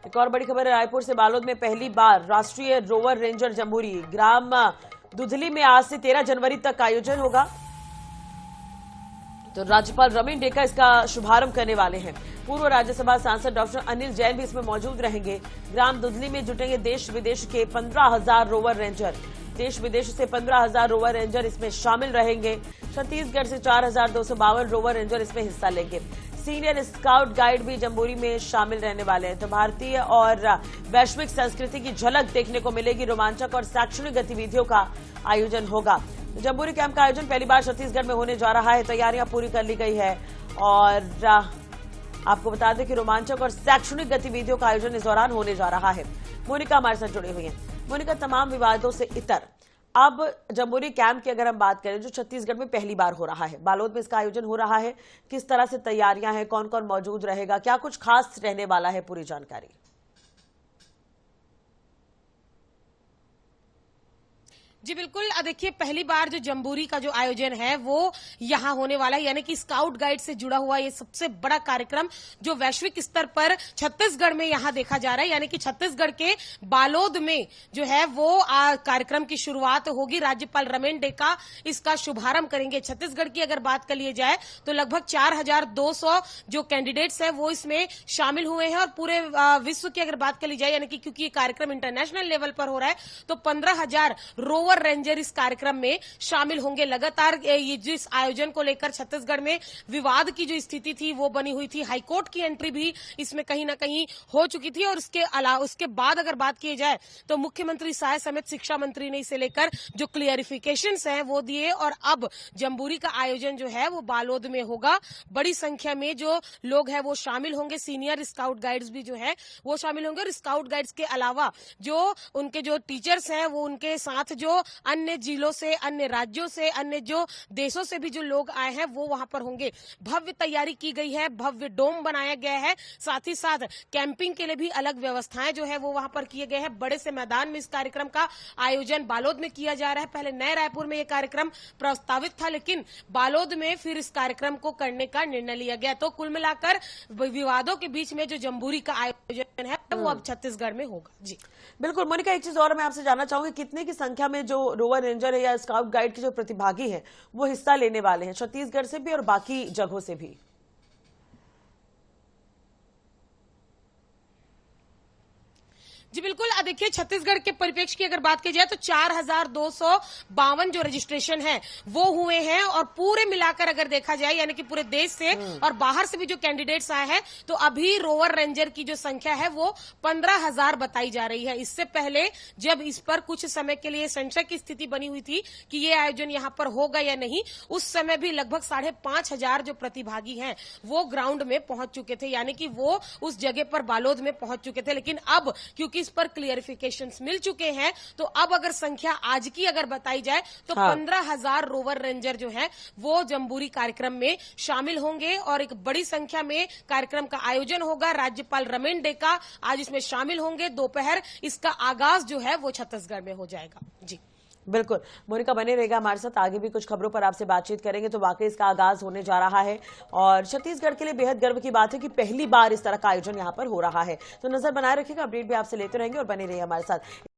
एक और बड़ी खबर है रायपुर से। बालोद में पहली बार राष्ट्रीय रोवर रेंजर जम्बूरी ग्राम दुधली में आज से 13 जनवरी तक आयोजन होगा। तो राज्यपाल रमेन डेका इसका शुभारंभ करने वाले हैं। पूर्व राज्यसभा सांसद डॉक्टर अनिल जैन भी इसमें मौजूद रहेंगे। ग्राम दुधली में जुटेंगे देश विदेश के 15,000 रोवर रेंजर। देश विदेश से 15,000 रोवर रेंजर इसमें शामिल रहेंगे। छत्तीसगढ़ से 4,252 रोवर रेंजर इसमें हिस्सा लेंगे। सीनियर स्काउट गाइड भी जम्बूरी में शामिल रहने वाले हैं। तो भारतीय और वैश्विक संस्कृति की झलक देखने को मिलेगी। रोमांचक और शैक्षणिक गतिविधियों का आयोजन होगा। जम्बूरी कैंप का आयोजन पहली बार छत्तीसगढ़ में होने जा रहा है। तैयारियां पूरी कर ली गई है और आपको बता दें कि रोमांचक और शैक्षणिक गतिविधियों का आयोजन इस दौरान होने जा रहा है। मोनिका हमारे साथ जुड़ी हुई है। मोनिका, तमाम विवादों से इतर अब जम्बूरी कैंप की अगर हम बात करें जो छत्तीसगढ़ में पहली बार हो रहा है, बालोद में इसका आयोजन हो रहा है, किस तरह से तैयारियां हैं, कौन कौन मौजूद रहेगा, क्या कुछ खास रहने वाला है, पूरी जानकारी। जी बिल्कुल, देखिए पहली बार जो जम्बूरी का जो आयोजन है वो यहाँ होने वाला है, यानी कि स्काउट गाइड से जुड़ा हुआ ये सबसे बड़ा कार्यक्रम जो वैश्विक स्तर पर छत्तीसगढ़ में यहाँ देखा जा रहा है। यानी कि छत्तीसगढ़ के बालोद में जो है वो कार्यक्रम की शुरुआत होगी। राज्यपाल रमेन डेका इसका शुभारंभ करेंगे। छत्तीसगढ़ की अगर बात कर लिए जाए तो लगभग 4,200 जो कैंडिडेट्स हैं वो इसमें शामिल हुए हैं। और पूरे विश्व की अगर बात कर ली जाए, यानी कि क्योंकि ये कार्यक्रम इंटरनेशनल लेवल पर हो रहा है, तो 15,000 रोवर रेंजर इस कार्यक्रम में शामिल होंगे। लगातार ये जिस आयोजन को लेकर छत्तीसगढ़ में विवाद की जो स्थिति थी वो बनी हुई थी। हाईकोर्ट की एंट्री भी इसमें कहीं ना कहीं हो चुकी थी। और उसके बाद अगर बात की जाए तो मुख्यमंत्री सहाय समेत शिक्षा मंत्री ने इसे लेकर जो क्लियरिफिकेशंस हैं वो दिए। और अब जम्बूरी का आयोजन जो है वो बालोद में होगा। बड़ी संख्या में जो लोग हैं वो शामिल होंगे। सीनियर स्काउट गाइड्स भी जो है वो शामिल होंगे। और स्काउट गाइड्स के अलावा जो उनके जो टीचर्स हैं वो उनके साथ जो अन्य जिलों से, अन्य राज्यों से, अन्य जो देशों से भी जो लोग आए हैं वो वहां पर होंगे। भव्य तैयारी की गई है, भव्य डोम बनाया गया है। साथ ही साथ कैंपिंग के लिए भी अलग व्यवस्थाएं जो है वो वहां पर किए गए हैं। बड़े से मैदान में इस कार्यक्रम का आयोजन बालोद में किया जा रहा है। पहले नए रायपुर में यह कार्यक्रम प्रस्तावित था, लेकिन बालोद में फिर इस कार्यक्रम को करने का निर्णय लिया गया। तो कुल मिलाकर विवादों के बीच में जो जम्बूरी का आयोजन है वो अब छत्तीसगढ़ में होगा। जी बिल्कुल मोनिका, एक चीज और मैं आपसे जानना चाहूंगी, कितने की संख्या में जो रोवर रेंजर है या स्काउट गाइड के जो प्रतिभागी हैं वो हिस्सा लेने वाले हैं, छत्तीसगढ़ से भी और बाकी जगहों से भी? जी बिल्कुल, देखिए छत्तीसगढ़ के परिप्रेक्ष्य की अगर बात की जाए तो 4,252 जो रजिस्ट्रेशन है वो हुए हैं। और पूरे मिलाकर अगर देखा जाए यानी कि पूरे देश से और बाहर से भी जो कैंडिडेट्स आए हैं, तो अभी रोवर रेंजर की जो संख्या है वो 15,000 बताई जा रही है। इससे पहले जब इस पर कुछ समय के लिए संशय की स्थिति बनी हुई थी कि ये आयोजन यहाँ पर होगा या नहीं, उस समय भी लगभग 5,500 जो प्रतिभागी हैं वो ग्राउंड में पहुंच चुके थे, यानी कि वो उस जगह पर बालोद में पहुंच चुके थे। लेकिन अब क्योंकि इस पर क्लियरिफिकेशंस मिल चुके हैं, तो अब अगर संख्या आज की अगर बताई जाए तो 15,000 रोवर रेंजर जो है वो जम्बूरी कार्यक्रम में शामिल होंगे। और एक बड़ी संख्या में कार्यक्रम का आयोजन होगा। राज्यपाल रमेन डेका आज इसमें शामिल होंगे। दोपहर इसका आगाज जो है वो छत्तीसगढ़ में हो जाएगा। जी बिल्कुल मोनिका, बने रहेगा हमारे साथ, आगे भी कुछ खबरों पर आपसे बातचीत करेंगे। तो वाकई इसका आगाज होने जा रहा है और छत्तीसगढ़ के लिए बेहद गर्व की बात है कि पहली बार इस तरह का आयोजन यहां पर हो रहा है। तो नजर बनाए रखिएगा, अपडेट भी आपसे लेते रहेंगे और बने रहिए हमारे साथ।